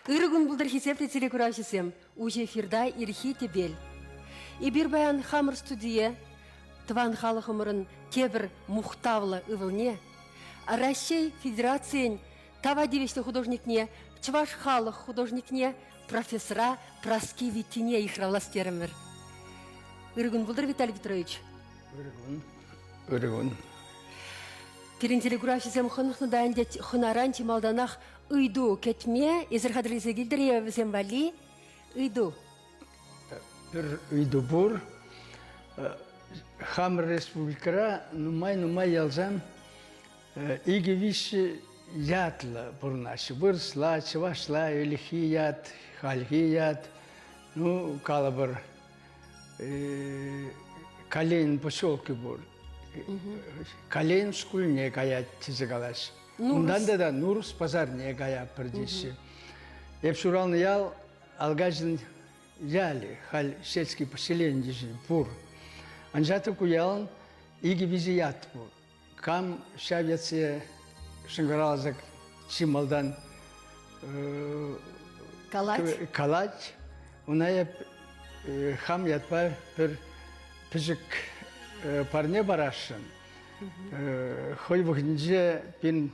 Иргун булдыр хисепте телекурашисем, уже эфирда ирхи тебел. И бир баян хамыр студия, тван халы хымырын тебір мухтавлы ывылне, Россия Федерациян тава девешті художникне, чваш халық художникне, профессора Праскевитине ихравластерімір. Иргун булдыр, Виталий Петрович? Иргун. Перен телекурашисем хынықны дайындет хынаран тималданақ үйду кетме, езір қадырлесе келдірі візем вали, үйду. Bir үйду бұр, Хамр республикара нумай ялзам, иги виші ятлы бұрнашы. Бұрсла, чывашла, өліхи ят, халхи ят, ну, кала бір Калейн поселки бұр. Калейн скульне гаят тізі қалаш. Ондан да Нурс пазарне гаят бірдесі. Епшуралны ял алгажын яли, хал сельский поселение дежин, пур. Анжаты куялын иги визи ят бұр. Кам шавятся шынгаралзак чималдан калач. Унайып хам ятпа бір піжік парне барашын. Хой вғынже пин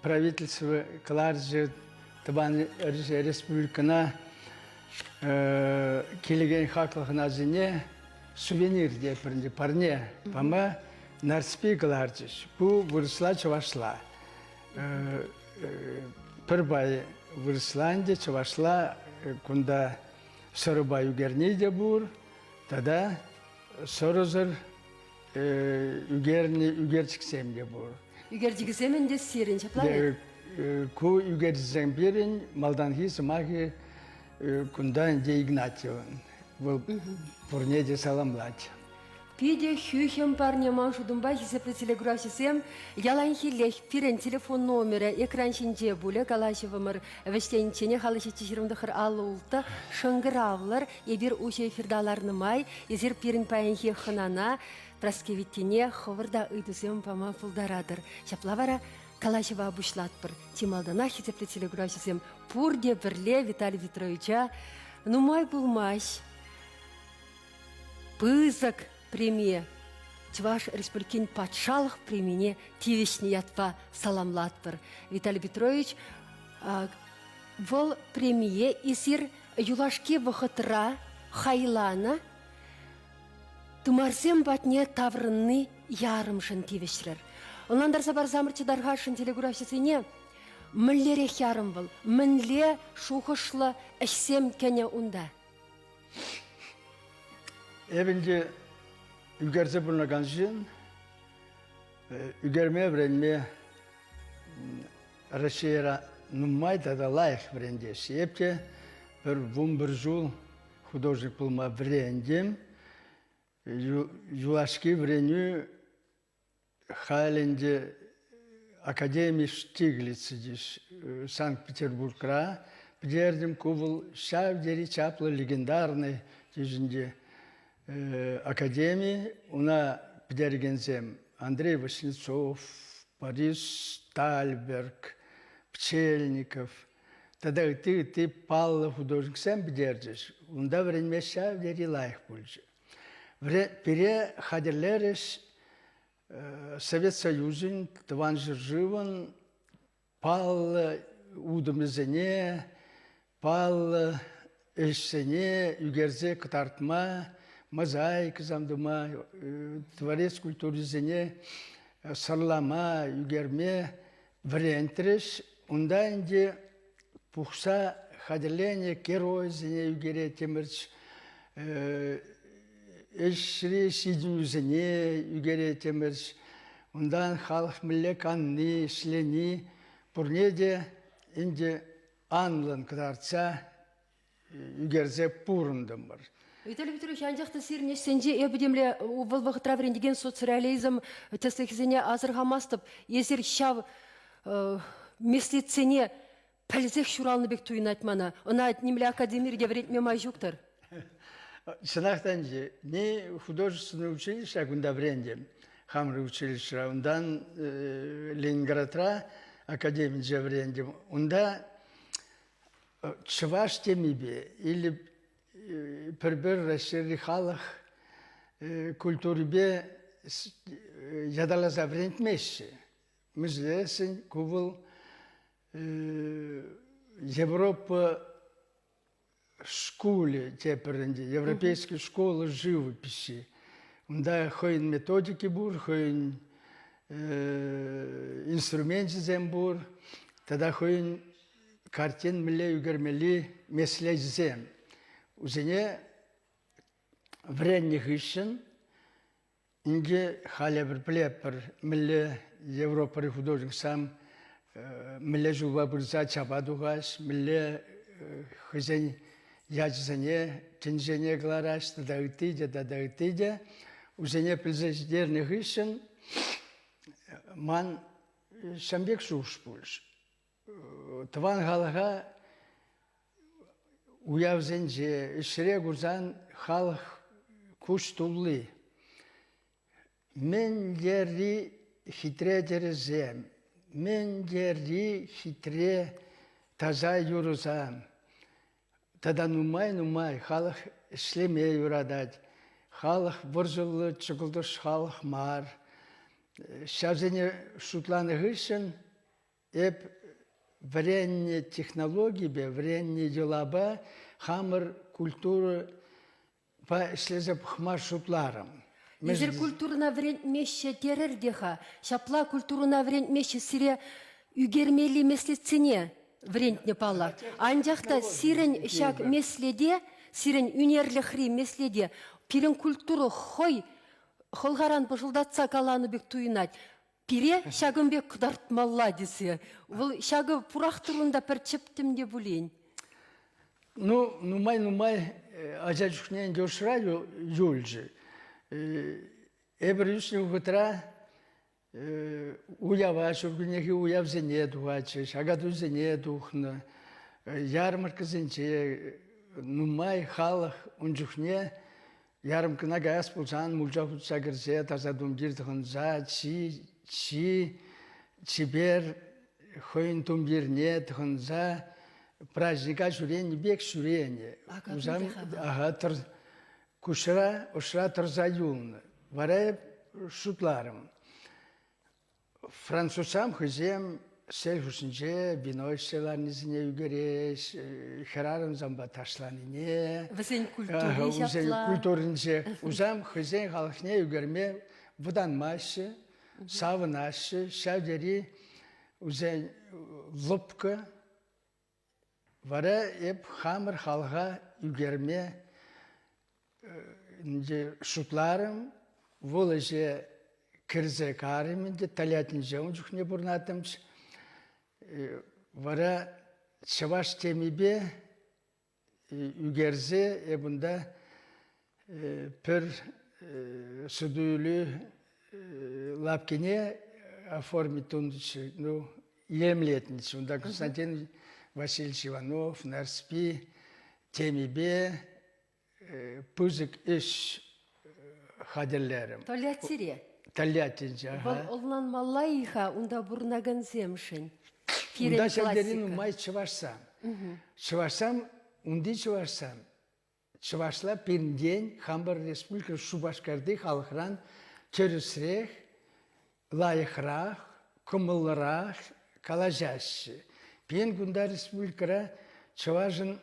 правительство Кларжы Табан республикана келеген хақлығына зіне сувенир депірінде парне. Пама нарспи Кларжыш. Бұ вырысла чывашла. Пір бай вырысланде чывашла күнда сырыбай үгернейде бұр. Тада сорозыр үгерчіксемде бұр. Үгерчіксемен де серін чаплады? Ку үгерчіксем берін малдан хисі мағы күндан де Игнатьевын. Бұл бұрнеде саламлады. Пиде хюхем парня маншудумба хисепли телеграфисем яланхилех пирен телефон номера экран шинже буле калашевымыр вештенчене халышы чиширымдахыр алулта шыңгыравлар ебір уше эфирдаларны май езер пирен паянхи хынана Праскевитине ховырда ыйдусем пама пулдарадыр. Шаплавара калашева обушлатпыр. Тималдана хисепли телеграфисем пурде бірле Виталий Петровича нумай булмаш пызык премия. Чваш республикин патшалық премине тивешни ятва саламлатпыр. Виталий Петрович, вол премие исир юлашки вахытра хайлана тумарсем батне таврынны ярымшын тивешрер. Онландар сабар замырчыдарғашын телеграфисине мінлере ярым был, мінле шухышлы әшсем кәне унда. Evinde ügerze bulunan jin, ügermeye vrenme Россия нумайда да лайх врендеш. Епте bir вумбыржул художник bulma vrendem, юлашки вреню халенде Академии Штиглицы здесь Санкт-Петербургра, пдердем кувал шавдери чаплы легендарный дежинде Академии, уна пдергензем Андрей Васнецов, Борис Тальберг, Пчельников. Тогда ты пал художник сам пдержишь, унда время шавдери лайх пульче. Пере хадерлереш Совет Союзын, Тван Жирживан, пал удомызене, пал эшсене, югерзе катартма, мозаика замдыма, творец культурызене, сарлама, югерме, врентреш, унда инде пухса хадерлене, керойзене, югере темірч, Эшри сидюзене, югере темірш, ондан халық мілек анны, шлени, пурнеде, инде анлын кыдарца, югерзе пурындым бар. Виталий Петрович, анжақты сиріне сенде ебедемле бұл вақытра верендеген соцреализм тестекізіне азырғамастып, езір шав меслетсене пәлзек шуралны бек туйын айтмана. Она немле академирде веретме май жүктір. Сынақтан же, не художественное училище, кунда врендем, хамры училище, ондан Ленинградра академия же врендем, онда чываш темибе или пір расширли халық культурбе ядала заврентмеші. Мізлесін кувыл Европа школе теперінде, европейские школы живописи. Онда хойн методики бур, хойн инструмент зем бур, тогда хойн картин миле үгермели месле зем. Узене вренних ищен, инге халя бір плепер миле Европа художник сам миле жува бурза чабадугаш, миле хызен ячзене, тенжене глараш, да дагытыде, узене пілзездерних ищен, ман шамбек шуш пульш. Тван галага уявзенже ишре гурзан халық куш тулли. Мен дерри хитре дерезем, мен дерри хитре таза юрузам. Тада нумай, халық ішлеме юрадад. Халық вырзылы чықылдыш халық мар. Шавзене шутланы гышын, эп вренне технологии, вренне делаба, хамыр культуры па ішлезіп хмар шутларым. Езер культурына вренмеші терердеха, шапла культурына вренмеші сире үгермели меслеціне врентне пала. Анжақта сирен шак меследе, сирен үнерлі хри меследе, пирен культуру хой, холгаран пожылдатса каланы бек туйнать. Пире шагым бек кудартмалла десе. Бұл шагы пурақтырында пір чептім де бұлейн. Нумай, ажачухнен дешра юльжи. Эбір үсіне ғытра уява, шұргінеге уявзене дуачы, шагадузене духны, ярмарка зенче, нумай халық унжухне, ярымкына газ пулсан, мулжахут сагырзе, тазадум дирдығынза, чибер, хойын тумбирне дығынза, праздника жүрені, бек жүрені. Кушра, ушра тұрзаюлны. Варай шутларым. Французам хызем сел хусынже, биной селарнызіне үгереш, херарым замба ташланыне. Візен культуры жапла. Культурынже. Узам хызен халықне үгерме выданмашы, савынашы, шавдері үзен лопка. Вара еп хамыр халға үгерме шутларым, волыже кірзе карымынде, талятынже ұнжықне бұрнатымш. Вара чаваш темебе үгерзе, ебында пір судуйлы лапкене оформить ұндычы, емлетінші. Онда Константин Васильевич Иванов, Нарспи, темебе, пызык іш хадерлерім. Толятире. Толятинже, ага. Олнан малайха, унда бурнаган земшін. Унда шәлдерін умай чывашсам. Чывашсам, унди чывашсам. Чывашла пирден, Хамбар республика Шубашкарды халықран көрісірек, лайықрақ, күмілірақ, калажашы. Пен күнда республикара чывашын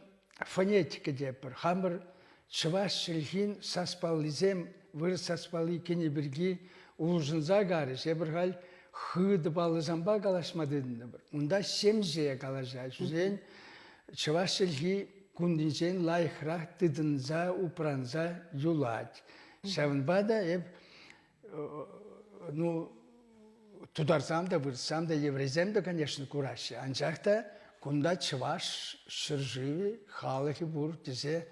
фонетика депір. Хамбар чываш шылхин саспалызем, выр саспалы кене бірге ұлжынза гарыш. Ебірғал хыды балызамба калашмадыдыны бір. Унда семзея калажай. Сүзен чываш шылхи күндінсен лайықрақ тыдынза, упранза юлать. Сәвінбада еб, тударсам да, вырсам да, еврезем да, конечно, курашы. Анчақта күнда чываш шыржывы, халықы бұр, дезе,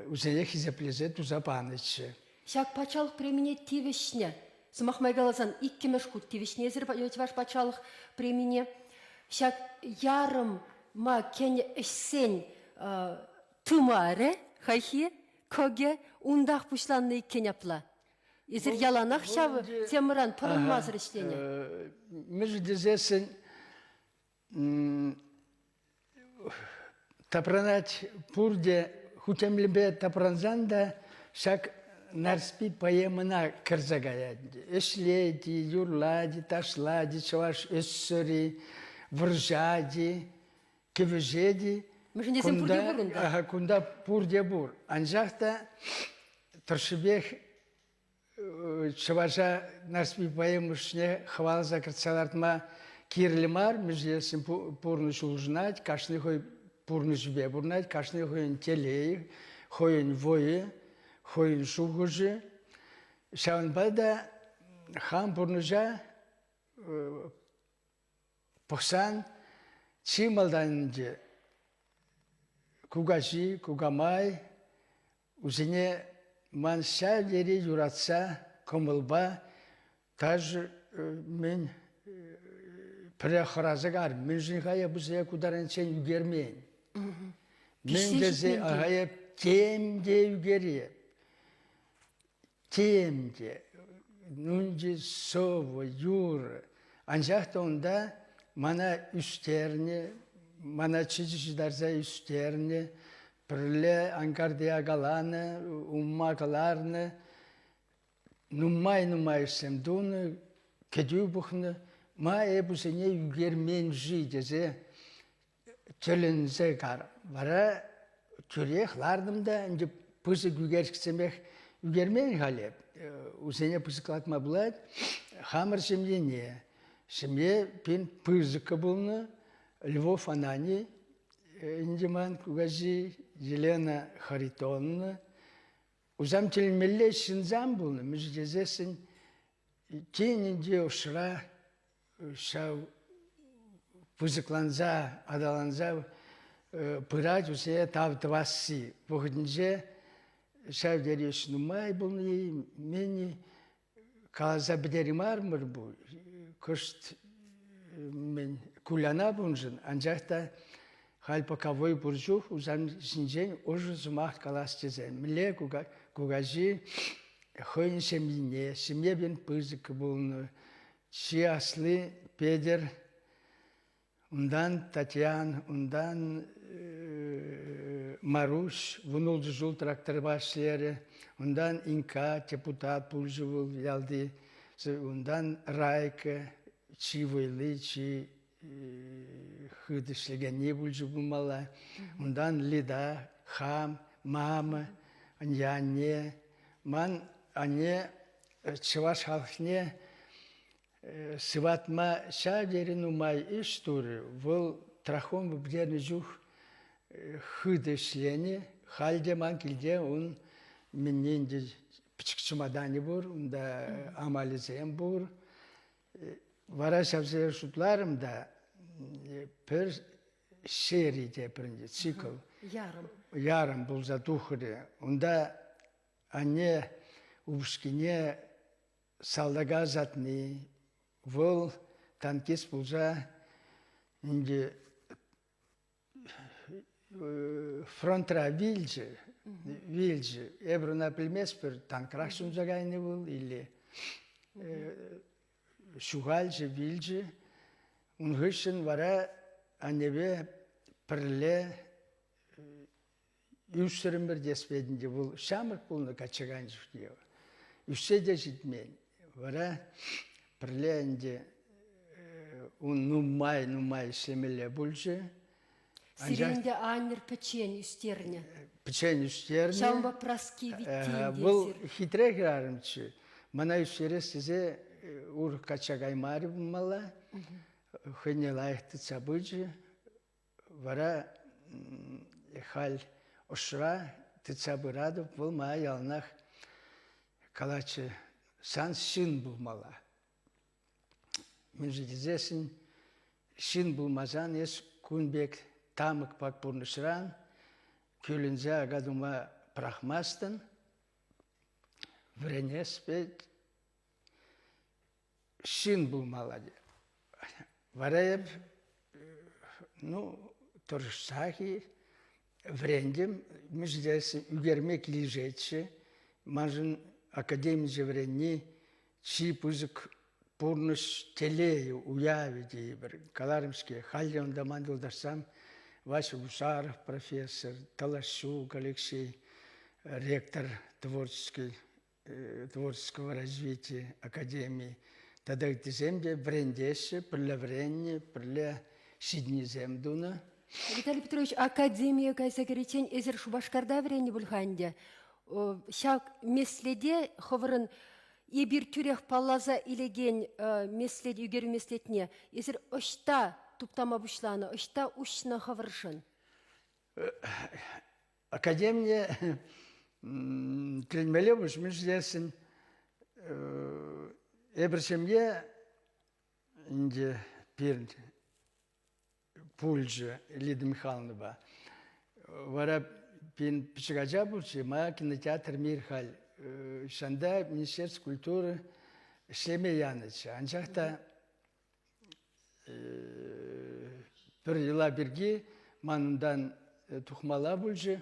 Узене хизеплезе тузапанычы. Шак пачалық премине тивешне. Сымақмай галазан икки мешкут тивешне зір ваш пачалық премине. Шак ярым ма кене эшсен тымаре, хайхи, коге ундақ пушланны иккен апла. Езір яланақ шавы теміран пырынмазыр ішлене. Межі дезесін тапранать пурде хутемлебе тапранзан да шак нарспи поемына кырзагаяди. Эшледи, юрлади, ташлади, чаваш эссери, вржади, кевежеди. Мыжынесен пурде бурында. Кунда пурде бур. Анжахта торшибех чаважа нарспи поемышне хвал закрцалартма кирлимар, межесен пурныш ужнать, кашны хой пурныш бе бурнать, кашны хойн телей, хойн вое, хойн шугужи. Шаун бада хам пурнужа похсан чималданже кугажи, кугамай, узене манша вери юратса, комылба, таж мен прехоразагар, мен жинхая бузе кударен сен югермен. Мен дезе агая темде югерие. Темде, нунде сово, юр. Анжахта онда мана үстерне, мана чиждарза үстерне, прле анкардия галаны, умма галарны, нумай семдуны, кедю бухны, ма эбусене югермен жидезе, төлензе кар. Вара тюрех лардымда, инде пызы югерсксемех югермен халеп. Усене пызыклатма булат, хамыр семьене. Семье пин пызыка булны, Львов Анани, Индиман Кугази, Елена Харитонна. Узам телмелле шинзам булны, междезесін тенінде ошыра, шау пызыкланза, адаланза, пырать усе тавдвасы. Бұғынже шау дереш нумай булны, мені калаза бідерім армыр бұл. Кышт мен куляна бунжын, анжақта халпаковой буржух узам жинжен ожы зумақ калас тезен. Міле кугажи хойн семье бен пызык булны. Чи аслы Педер, ундан Татьян, ундан Маруш, вунулды жул трактор башлері, ундан Инка, депутат пулжывыл ялды, ундан Райка, чи вайлы, чи хыдышлегене пулжывылмала, ундан Лида, Хам, Мама, Аньяне, ман ане чываш халқне сыватма ша верину май иш туры, выл трахом бдерны жух хыдышлене, халде ман килде он менненде пичк чемодане бур, унда амализем бур. Вара шавзер шутларым да пер серийде бірінде цикл. Ярым бұл затухыры. Унда ане убшкине салдага затны, выл танкист бұлжа инде фронтра вильджи, эбруна пілмес бір танкрах шунжагайны бұл, или шугальжи, вильджи, унгышын вара анебе пірле үштірін бір деспедінде бұл шамырк бұлны качаган жүктеу. Үштсе де житмен. Вара пірле әнде нумай семеле бұлжы. Сиренде анер печень үстеріне. Печень үстеріне. Шамба праски виттейінде. Бұл хитрек рарымчы. Мана үстере сізе ұр качагаймары бұмала. Хыне лайықты цабыджы. Вара хал ошра тыцабырадов бұл ма ялнах калачы сан шин бұлмала. Мен жедезесін шин бұлмазан ес күнбек тамық пак бұрнышыран, көлінзе агадума прахмастын, вренес бет шин бұлмала. Вараев, тұрышсахи, врендем, мы здесь угермек лежече, мажын академиже вренни, чи пузык пурныш телею уяви дейбір. Каларымшке халде онда мандылдарсам, Вася Гусаров, профессор, Талашук Алексей, ректор творческого развития Академии. Тогда земде брендеше, прилаврение, приле сидниземдуна. Виталий Петрович, академия кайсакеречен эзер Шубашкарда врени бульханде. Шак меследе ховырын ебір түрек паллаза илеген меслед үгер меслетне. Эзер ошта туптама бушланы, ошта ушна ховыршын. Академия тілмелі бұш мүждесін эбіршемге инде пир пульжы Лида Михайловна вара пин пичагача бұршы ма кинотеатр Мирхаль шанда Министерство культуры шлеме янычы. Анчақта бір ела бірге манындан тухмала бұлжы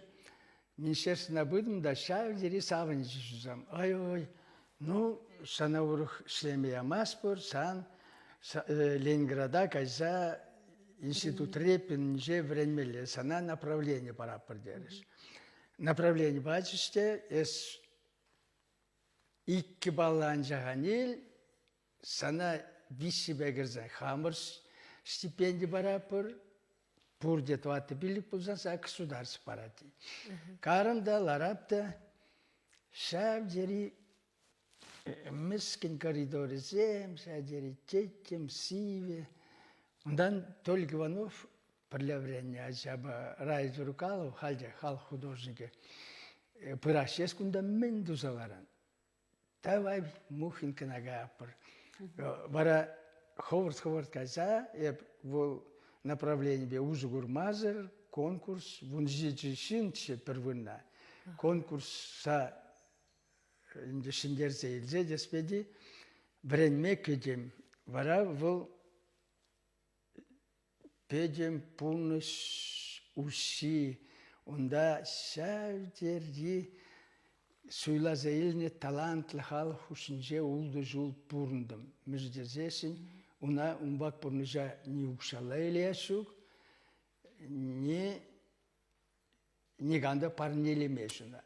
Министерствона бұдым да шау дері савынычы жүзам. Ой, ну, сана ұрық шлеме ямас бұр, сан Ленинграда кайза институт Репин же времеле, сана направление пора поддержать. Направление бачиште, эс икки баллан жағанел, сана виси бәгірзен хамыр стипендий пора пыр, пурде туаты билік бұлзанса государство парати. Карында, ларапта, шав дери мискин коридоры зем, шав дери тетем, сиве. Ондан Толик Иванов, приляврение, ажаба Райз Рукалов, хал художники, пырашес кунда мен дузаларан. Давай Мухин канагапыр. Бара ховард каза, был направление бе Узгурмазер, конкурс, вунжиджи шинче первынна. Конкурс са индешиндерзе илзе деспеди, вренме кедем. Бара был педем пуныш уши, онда шавдерди суйлаза илне талантлы хал хушинже улды жул пурындым. Междезесин, уна умбак пурныжа не ушала илешук, не ганда парнелемешуна.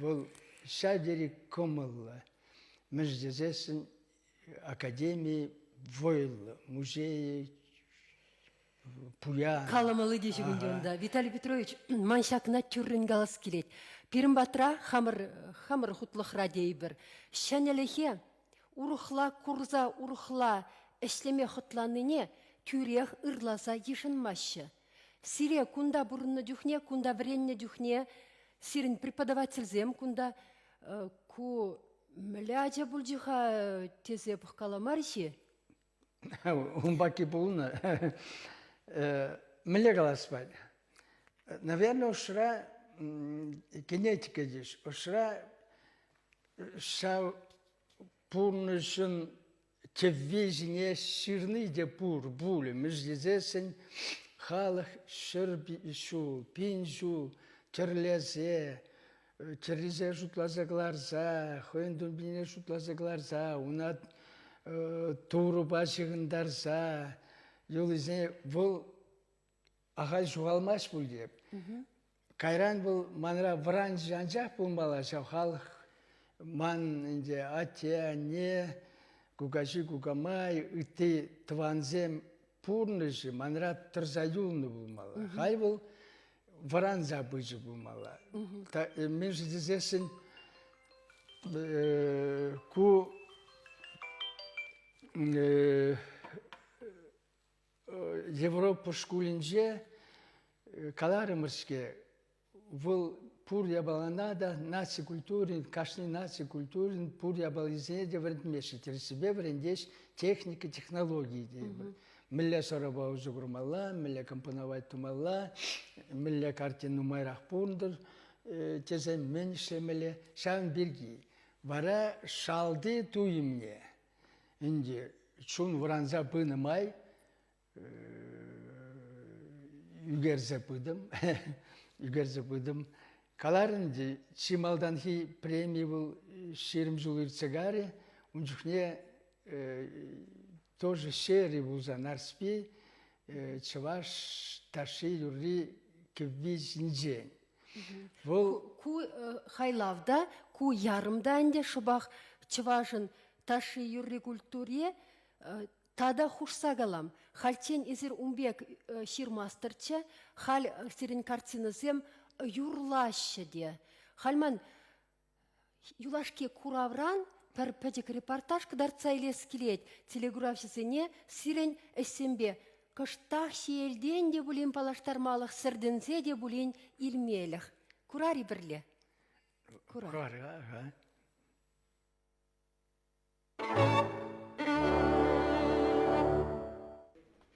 Бұл шавдери комылы. Междезесин академии войлы, музеи, Пуя. Каламалы деші күнденді. Виталий Петрович, маншакына түрін галас келет. Пирім батра хамыр хутлық радей бір. Шәнеліхе, урықла, курза, урықла, әшлеме хутланыне түрек ырласа ешін машы. Сире кунда бұрынны дюхне, кунда вренне дюхне, сирін преподавательзем, кунда ку млядя бұлдиха тезе бұққаламарши. Умбаки бұлына. Мле галаспать. Наверное, ушра кинетика здесь. Ушра шау пурнышын теввезіне ширны де пур, булы. Междезесін халық шырбишу, пинжу, терлезе, терлезе жұтлазагларза, хойындың біне жұтлазагларза, унат туру башығындарза, Юлизне бұл ағай жоғалмаш бұл деп. Кайран бұл манра вран жанжақ бұл мала халық ман инде ате, не, кугаши, кугамай, үтті тванзем пурныжы манра тұрзаюлны бұл мала. Хай бұл вран забыжы бұл мала. Мен жедезесін ку Европа шкулинже каларымыршке выл пур ябаланада наци культурин, кашни наци культурин пур ябализне де врендмеши. Себе врендеш техника, технологии. Милля сораба уже гурмала, милля компоновать тумала, милля картину майрах пундыр, тезе меньше милля шан бирги. Вара шалды туимне. Инде чун вранза быны май, үгерзе пыдым. Каларынды чималдан хи премия был шерім жылыр цыгаре, унчухне тоже шері был за нарспи, чываш ташы юрри кеввизинжен. Бұл Ку хайлавда, ку ярымда анде шыбақ чывашын ташы юрри культуре тада хушса галам. Хальчен изер умбек ширмастырчы, хал сирен картинызем юрлашы де. Хальман юлашке куравран пір пәдік репортаж кыдарца илес келет. Телеграфисыне сирен эссембе. Кыштақ шиелден де бұлен палаштармалық, сірдінзе де бұлен илмелік. Курари бірле? Курар, ага.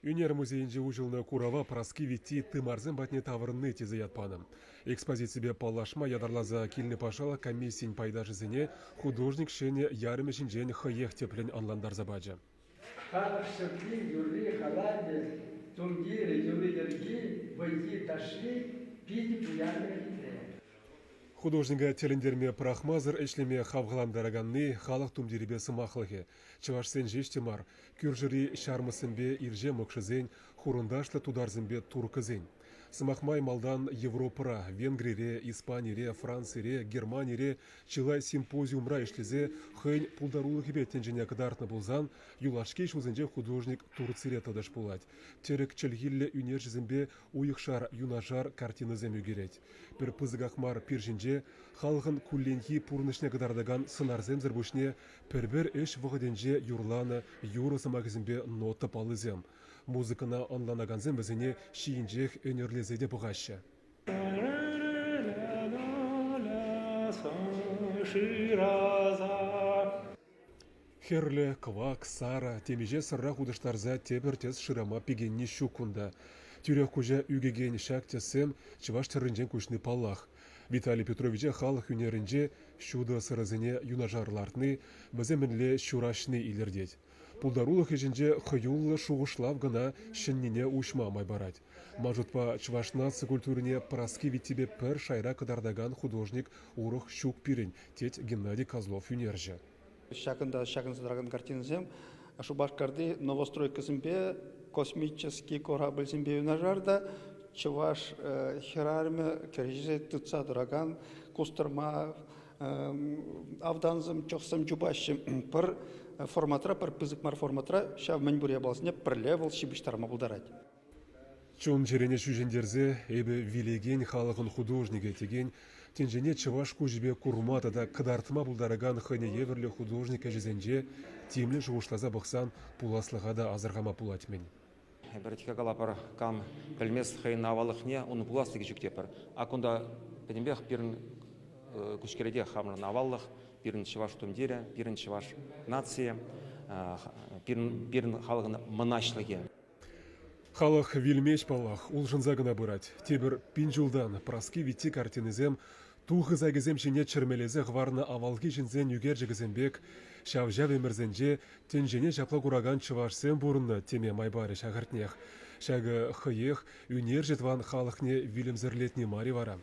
Юнер музейінде ұжылны Курава праски витти тымарзын батне тавырынны тезі ятпаным. Экспозиция палашма ядарлаза килні пашала комиссин пайдашызыне художник шене ярымешін жен хыех теплен анландар забаджа. Халық шырки, юрри, халанде, тунгиры, юридерги, вайги, ташли, пиди, пуярны, Художника телендерме прахмазыр эшлеме хавғаламдараганны халық тумдеребе сымақлығы. Чывашсен жештемар, күржіри шармысынбе ирже мұқшызен, хурындашлы тударзынбе туркызен. Сымақмай малдан Европыра, Венгрире, Испанире, Францире, Германире, чылай симпозиумра ишлезе хын пулдарулығы беттен және кыдартны болзан, юлашкеш өзінде художник Турцире тадаш болад. Терек чылгилле үнержізімбе уйықшар юнажар картинызем үгерет. Бір пызығақмар пиржінже, халғын күлленхи пурнышне кыдардаган сынарзем зірбушне пірбір эш вғыденже юрланы юрысы магазинбе ноты палызем. Музыкана анланаганзем бізіне шиінжех өнерлезеде бұғашы. Херле, квак, сара, темеже сырра худыштарза тебір-тез шырама пегенні шукунда. Тюрек күжа үгеген шактесем чываш тырынжен күшні паллах. Виталий Петровича халық үнерінже шуды сырызыне юнажарлартны біземінле шурашны илердет. Пулдарулық ежінже хыюлы шуғышлав гына шыннене ушмамай барад. Мажутпа чывашнасы культурине праски виттебе пір шайра кыдардаган художник урық шук пирин, тет Геннадий Козлов үнержі. Шакын сыдраган картинызем, Шубашкарды новостройкасымбе космический корабль зимбе юнажарда чываш херарме кережезе тытса дыраган кустырма авданзым чоқсым жубашым пір форматра, пір пызыкмар форматра шав мәнбүрия балсыне пір левел шибіштарма бұлдарад. Чон жерене шүжендерзе эбі вилеген халықын художниге теген тенжене чываш күжбе курмата да кыдартыма бұлдараган хыне еверлі художника жезенже темлі жуғышлаза бұқсан пуласлыға да азырғама пулатмен. Бертика галапар кам пельмес хайн авалыхне он пуласлыги жүктепер. Акунда педембех пирн күшкереде хамран аваллых, пирн чываш тумдере, пирн чываш нация, пирн халығын мұнашлыге. Халық вилмеш палах, улжынза гына бұрат. Тебір пинжулдан праски витти картинызем, тухы загызем жіне чырмелезе ғварны авалғы жінзен югер жігізембек, шавжав емірзенже тенжене жапла кураган чывашсен бұрынны теме майбары шағыртнех. Шағы хыех үнер жетван халықне вилімзірлетні мари вара.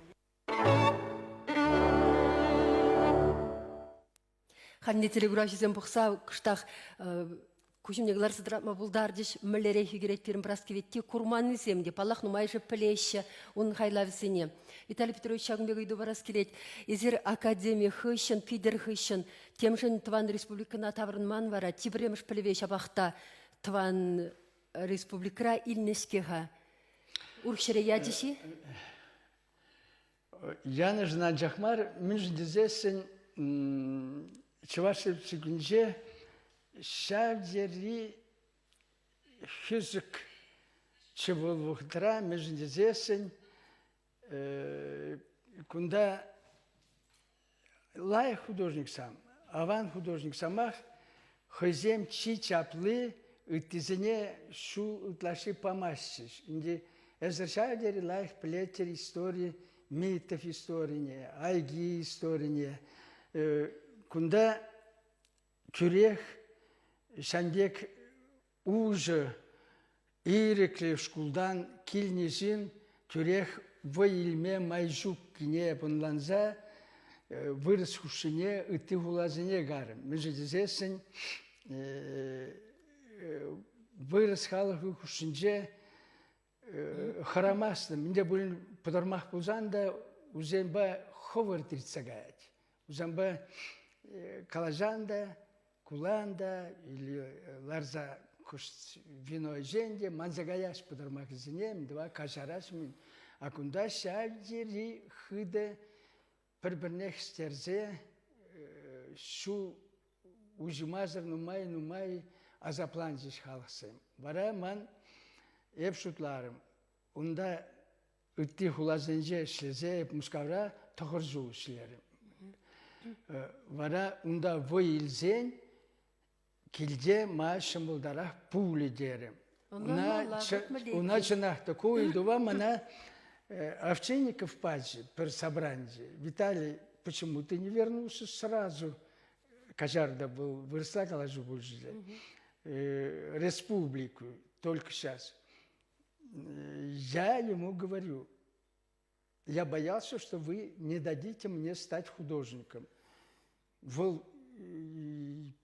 Ханне телеграфизем бұқса күштақ күшімнегілер сыдыратма бұлдар деш мүллере хүйгереттерін праскеветте курманы земде, палақ нумайшы пілеші, оның хайлавысыне. Виталий Петрович Шагынбек үйді барас келет. Езер академия хыщын, пидер хыщын, темшін Тван республикана таврынман вара, тибіреміш пілевеш абақта Тван республикра илнескеға. Уркшере ядеші? Яны жына жақмар, мен жіндезесін Чывашев цигінже шавдері хүзік чывылвықтыра мен жіндезесін күнда лай художник сам, аван художник самах хызем чи чаплы үттізіне шу үтлаши памасшыш. Инде әзір шавдері лайх плетер истории, митов истории, айги истории. Күнда күрех шандек уже ирекле шкулдан килнежин күрех в илме майжук кине бұнланза вырыс хушине үтті хулазыне гарым. Меже дезесін вырыс халығы хушинже харамасны, менде бұл пыдырмақ болзан да, үзенбі ховыртыртса гайд. Үзенбі калажанда, куланда, или ларза куш вино женде, манзагаяш пыдырмақ зінем, два кажараш мен. Акунда шавдері хыды бір-бірнех стерзе, шу ужимазыр нумай азапланжыш халықсым. Бара ман еп шутларым. Онда үтті хулазынже шлезе еп мускавра тұғыржу шлерім. Бара онда вой илзен келде ма шымылдарақ пулі дерім. Уна чынақта койлдува мана Овчинников падже per собрании. Виталий, почему ты не вернулся сразу? Кажарда был, выросла Калажу Бульжиде. Республику, только сейчас. Я ему говорю, я боялся, что вы не дадите мне стать художником. Вол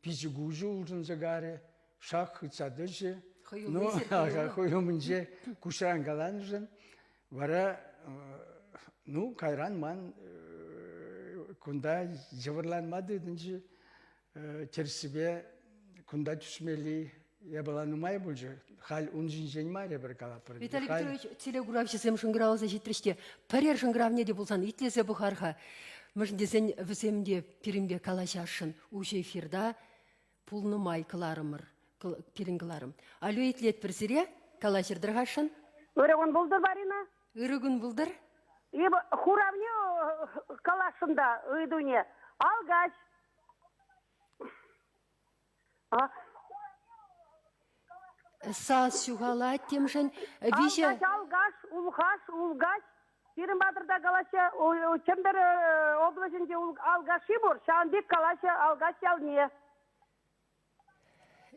пизигужу ужин загаре, шах и цадыжи. Ну, хойомынже кушран галанжен. Вара, ну, кайран ман, кунда жавырланмады дынжы, терсібе кунда түсмели, ебаланымай бұл жы. Хал унжын женмар ебір калапыр. Виталий Петрович, телеграфшысым шыңғырауыза жетіріште, пәрер шыңғырав не де болсан, итлесе бұқарға, мүшіндесен віземде пірімбе калашашын, ұшы эфирда пулнымай кыларымыр, пірінгіларым. Алю итлет бірсіре, калашырдырғашын? Өрегін бұлдыр барина? Үрігін бұлдыр? Ебі хуравне калашында үйдуне. Алгач. Саз шуғала темшін. Алгач, улгач. Пирин Бадырда калаша, чемдер облачынде алгаши бұр. Шанбек калаша алгач ялне.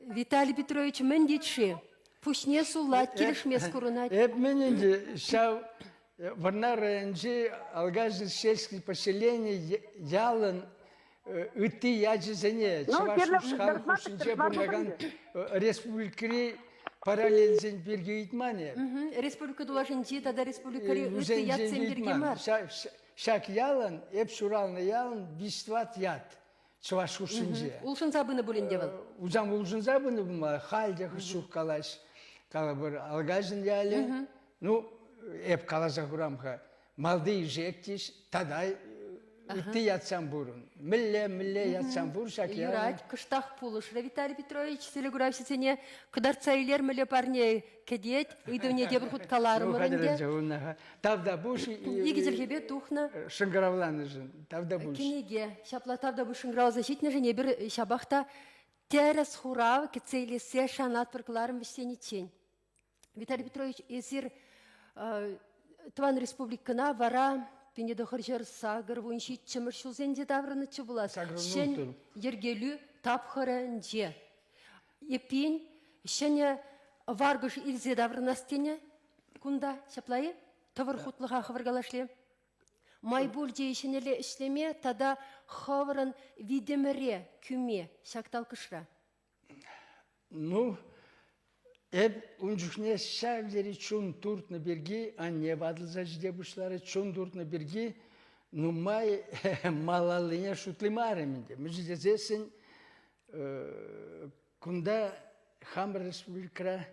Виталий Петрович, мен детші. Пушне сулат, келішмес курунат. Эп мененде, шау, варна районжи, алгажды сельские поселения, ялын, үтті яджызене, чавашуш халық үшінже бұрнаған республикари параллельзен берге итмане. Республика дулашынчи, тада республикари үтті ятсен берге мар. Шак ялын, эп шуралны ялын, бистват ят. Чаваш үшінже. Улшын забыны бұлінде бұл. Узам улшын забыны бұлма, халде шух калаш. Калабыр алгажын ялы. Ну, эп калаза хурамха. Малды жектиш, тадай үтті ятсам бұрын. Мілле ятсам бұр, шак ялы. Юрать, кыштақ пулыш. Виталий Петрович, селеграфшысыне кыдарцайлер мілі парне кедет, үйдуне дебір худ каларым ұрынде. Тавда бұш Егізілгебе тухна. шыңғыравланы жын. Тавда бұш. Кенеге, шапла тавда бұш шыңғырау защитне жіне бір шабақта терес хурав, кецейлесе шанат пыркыларым вестенечен. Виталий Петрович, езір Тван республикана вара пенеді қыржыр сағыр войнши чымыр шулзенде даврынычы бұлас. Шен ергелі тапқырынже. Епен, шене варгыш илзе даврынастене, күнда шаплайы, тавыр хутлыға қывыргалашле. Майбул дейшінелі ішлеме, тада қавырын видеміре күме шақтал кышра. Ну, эп унжухне шавдери чун туртны берги, а не вадылза жде бұшлары чун туртны берги, ну май малалыне шутлимары менде. Мы ждезесін, күнда Хамр республикара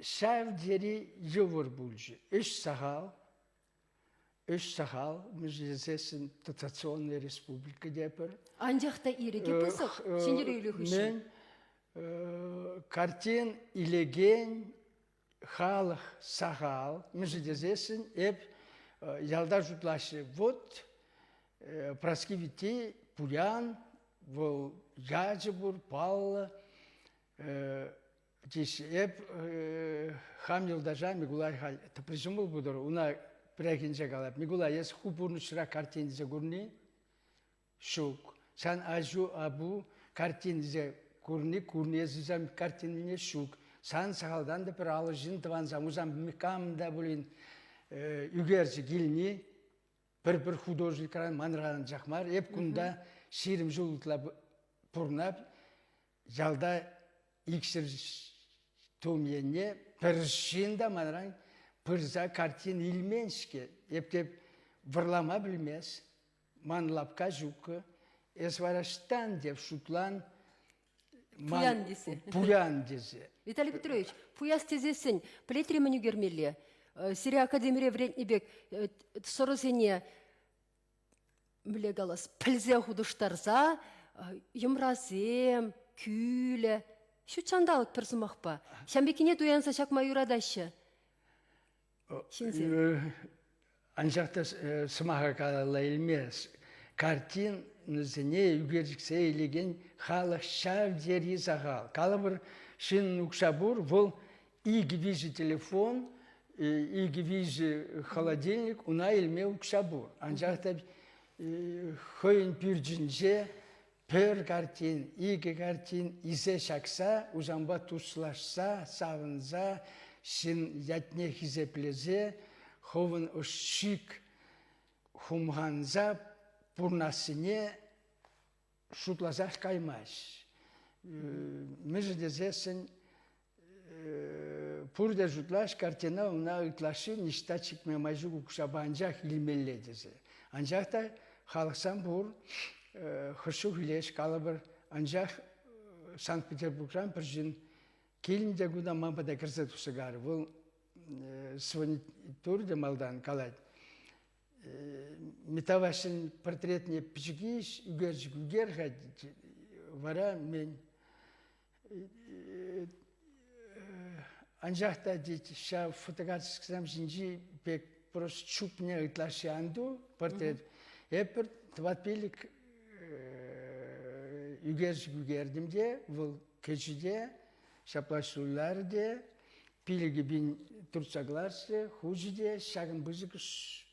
шавдери жывыр бұлжы. Үш сағал, мы ждезесін дотационная республика депір. Анжақта иреге пысық, сендер үйлі хүші. Картин илеген халық сағал, межедезесін, еп ялда жұтлашы. Вот праскивити, пулян, вол яджы бұр, палла, еп хам елдажа Мигулай хал. Это прижимыл бұдыр, уна прәкінже қалап. Мигулай, ес хупурны шыра картинзе көріне, шук. Сан ажу абу картинзе Курнезізам картинине шук. Сан сағалдан да бір алы жын тыванзам, ұзам мекамда бұлін үгерзі келіне, бір художникран манырған жақмар, еп күнда шерім жолытла бұрнап, жалда иксір томиенне, бір жында манырған пырза картин илменшке. Ептеп варлама білмес, манлапка жүкі, эсвараштан деп шутлан Пуян десе. Пуян десе. Виталий Петрович, пуяс тезесін, плетременю гермелі, Сирия Академия вреднебек, сорозене, біле галас, пілзе худыштарза, юмразем, күлі, шу чандалық персумақ па. Шамбекіне дуянса шакма юрадашы. Анжақта сымаға қалала елмес. Картин нызыне үгеріксе елеген халық шав дері зағал. Қалы бір шын ұқшабур, бұл игі вижі телефон, игі вижі холодильник, уна елме ұқшабур. Анжақта хойын пүрджінже, пөр картин, игі картин, изе шақса, ұзамба тұслашса, савынза, шын ятне хизеплезе, ховын ұшшик хумғанза, пурнасыне шутлазақ каймаш. Междезесін пурде жутлаш картина уна ытлашы ништа чикме майжу кукшаба анжақ илмелледезе. Анжақта халықсан бұр хышу хилеш калыбыр анжақ Санкт-Петербургран біржін келімде гуда мампада кірсе тұсығар. Бұл свани турде малдан калайды. Метавашын портретне пичгиш, үгержік үгер вара мен анжақта дейді, ша фотографиясам жинжи пек просто чупне ытлашы анду портрет. Эпір тватпелік үгержік үгердімде, бұл кечіде, шаплашуларде, пилігі бін турцагларсы, хужиде, шағын бұзық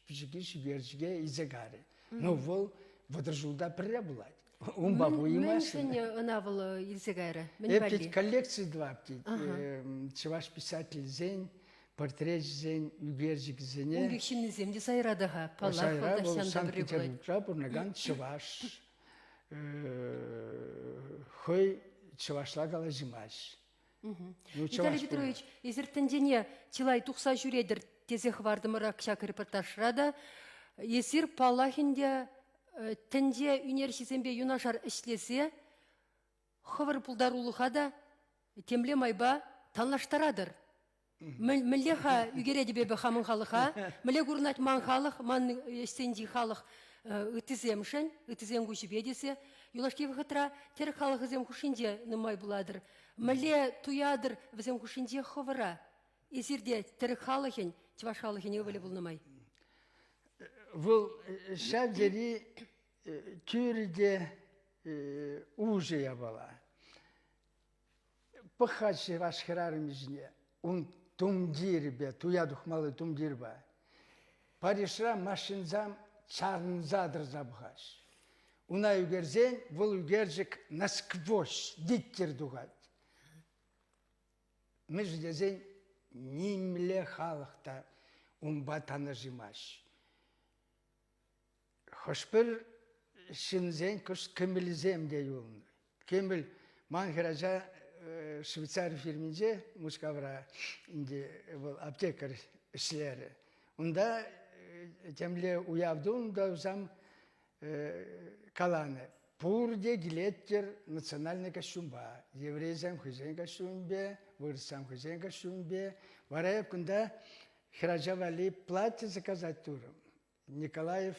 пижигиш үгержіге изегаре. Но бұл водыржулда пірре болады. Умба бұймасын. Мен ұнавыл изегайры. Эптет коллекции два птит. Чеваш писатель зен, портрет зен, үгержік зене. Үнгекшін земде сайрадаға. Сайра бұл Санкт-Петербургра бұрнаган чеваш. Хой чевашла гала жимаш. Виталий Петрович, езірттіндене чилай тұқса жүредір тезех вардымыра кшак репортажрада. Есір Паллахинде тінде университетінде юнашар ішлесе, хывыр пулдарулыға да темле майба танлаштарадыр. Міллеха үгереді бебі хамын халыға, міле көрінат ман халық, ман estенди халық үтіземшін, үтізем көші бедесі, юлашке вғытра тер халық ізем күшінде нымай бұладыр. Міле туядыр візем күшінде хывыра. Есірде тер халықын, чываш халықын өбілі бұл нымай. Бұл шабдері түрде ұжыя бала. Пықхачы вашхырарымызне, он тумдир бе, туя дұхмалы тумдир ба. Паришра машинзам чарнзадыр забғаш. Уна үгерзен, бұл үгержік насквош, диттер дұғад. Междезен немле халықта умба танажимаш. Хошпыр шинзен күш кемілізем де юлын. Кеміл маңғыража Швейцария фирменде мускавра инде аптекар ішлері. Онда темле уявды, онда ұзам каланы. Пурде гилеттер национальный костюмба. Еврейзам хызен костюмбе, вырсам хызен костюмбе. Вараев күнда хиражавали платье заказать туром. Николаев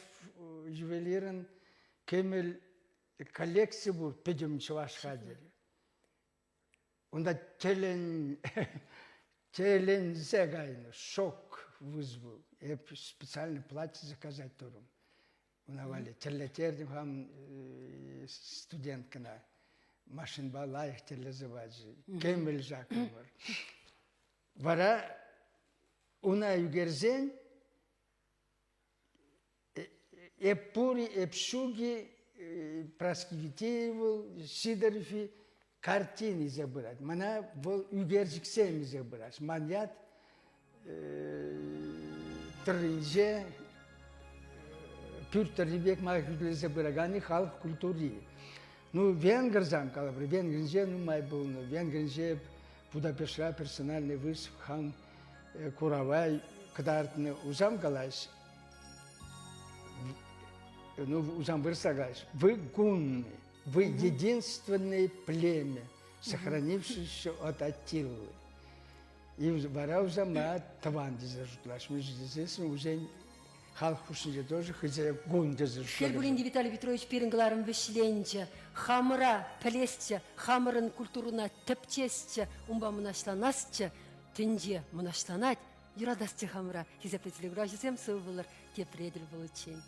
ювелирен кемел коллекции был, пойдем чуваш ходили. Онда телен зегайны, шок вызвал. Я специально платье заказать туром. Унавали, телетердим хам студенткана. Машин балаях телезаваджи. Кемел жакымыр. Вара уна югерзен Эпури, Эпшуги, Праскевитееву, Сидорфи картины забирать. Мана был үгержіксем забирать. Манят Тринже, Пюртер Рибек мағышлы забираганы халық культури. Ну, венгерзам калабры, венгерже, ну, май был, ну, венгерже Будапештра персональный высып, хам Куравай, кадартны узам галаш, ну, узам вырсагаш, вы гунны, вы единственное племя, сохранившееся от Аттилы. И вара узама таван дезажутлаш. Мы здесь уже халхушнже тоже хозяев гун дезажутлаш. Шербулинди Виталий Петрович пирингларым вешленче, хамыра, плесче, хамырын культурына тепчесче, умба мынашланасче, тенже мынашланать, юрадасче хамыра, хизеплетили гражесем сывылыр, тепредел получень.